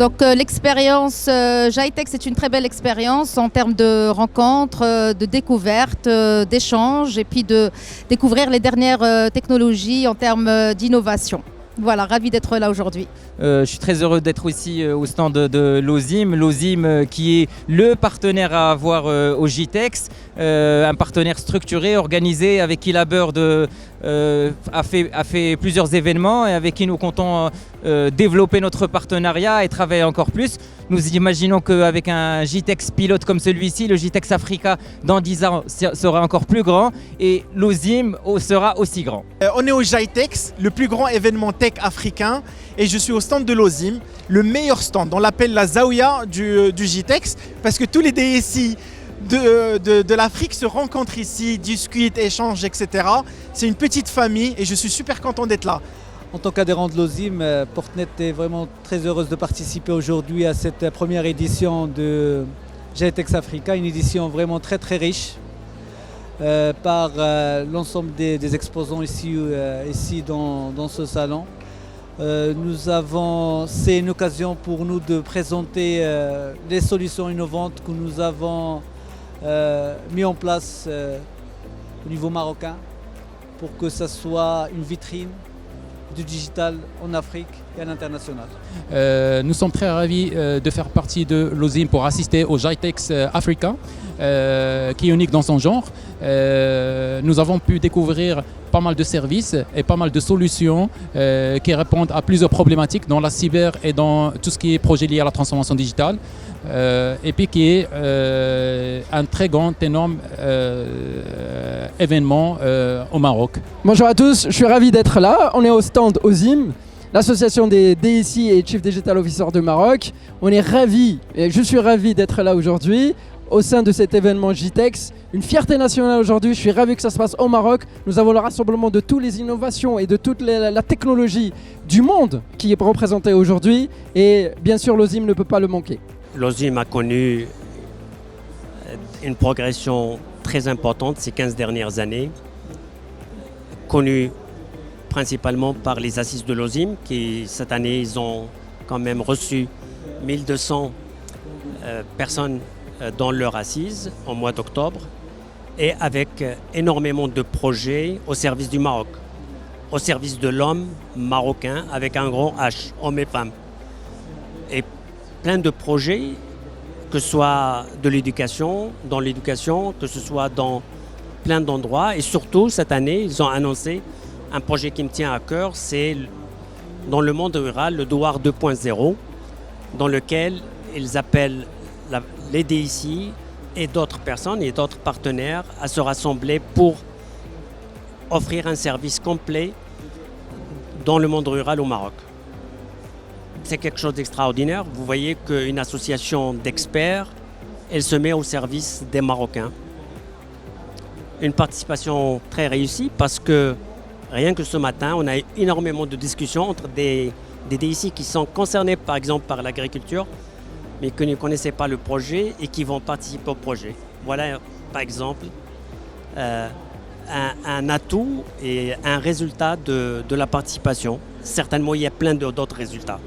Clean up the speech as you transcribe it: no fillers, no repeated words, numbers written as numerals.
Donc l'expérience GITEX, c'est une très belle expérience en termes de rencontres, de découvertes, d'échanges et puis de découvrir les dernières technologies en termes d'innovation. Voilà, ravi d'être là aujourd'hui. Je suis très heureux d'être aussi au stand de l'OSIM. L'OSIM qui est le partenaire à avoir au GITEX, un partenaire structuré, organisé, avec qui la Bird a fait plusieurs événements et avec qui nous comptons développer notre partenariat et travailler encore plus. Nous imaginons qu'avec un GITEX pilote comme celui-ci, le GITEX Africa dans 10 ans sera encore plus grand et l'OSIM sera aussi grand. On est au GITEX, le plus grand événement tech africain, et je suis au stand de l'OSIM, le meilleur stand. On l'appelle la Zaouia du GITEX parce que tous les DSI de l'Afrique se rencontrent ici, discutent, échangent, etc. C'est une petite famille et je suis super content d'être là. En tant qu'adhérent de l'OSIM, Portnet est vraiment très heureuse de participer aujourd'hui à cette première édition de GITEX Africa, une édition vraiment très très riche par l'ensemble des exposants ici dans ce salon. C'est une occasion pour nous de présenter les solutions innovantes que nous avons mis en place au niveau marocain pour que ça soit une vitrine du digital en Afrique et à l'international. Nous sommes très ravis de faire partie de l'OSIM pour assister au GITEX Africa, qui est unique dans son genre. Nous avons pu découvrir pas mal de services et pas mal de solutions qui répondent à plusieurs problématiques dans la cyber et dans tout ce qui est projet lié à la transformation digitale. Et puis qui est un très grand, énorme événement au Maroc. Bonjour à tous, je suis ravi d'être là. On est au stand OSIM, l'association des DSI et Chief Digital Officer de Maroc. On est ravis, et je suis ravi d'être là aujourd'hui au sein de cet événement GITEX. Une fierté nationale aujourd'hui, je suis ravi que ça se passe au Maroc. Nous avons le rassemblement de toutes les innovations et de toute la technologie du monde qui est représentée aujourd'hui. Et bien sûr, l'OSIM ne peut pas le manquer. L'OSIM a connu une progression très importante ces 15 dernières années, connue principalement par les assises de l'OSIM qui cette année ils ont quand même reçu 1200 personnes dans leur assise au mois d'octobre et avec énormément de projets au service du Maroc, au service de l'homme marocain avec un grand H, hommes et femmes. Et plein de projets, que ce soit de l'éducation, dans l'éducation, que ce soit dans plein d'endroits. Et surtout, cette année, ils ont annoncé un projet qui me tient à cœur, c'est dans le monde rural, le Douar 2.0, dans lequel ils appellent les DSI et d'autres personnes et d'autres partenaires à se rassembler pour offrir un service complet dans le monde rural au Maroc. C'est quelque chose d'extraordinaire. Vous voyez qu'une association d'experts, elle se met au service des Marocains. Une participation très réussie parce que rien que ce matin, on a eu énormément de discussions entre des DSI qui sont concernés par exemple par l'agriculture, mais qui ne connaissaient pas le projet et qui vont participer au projet. Voilà par exemple un atout et un résultat de la participation. Certainement, il y a plein d'autres résultats.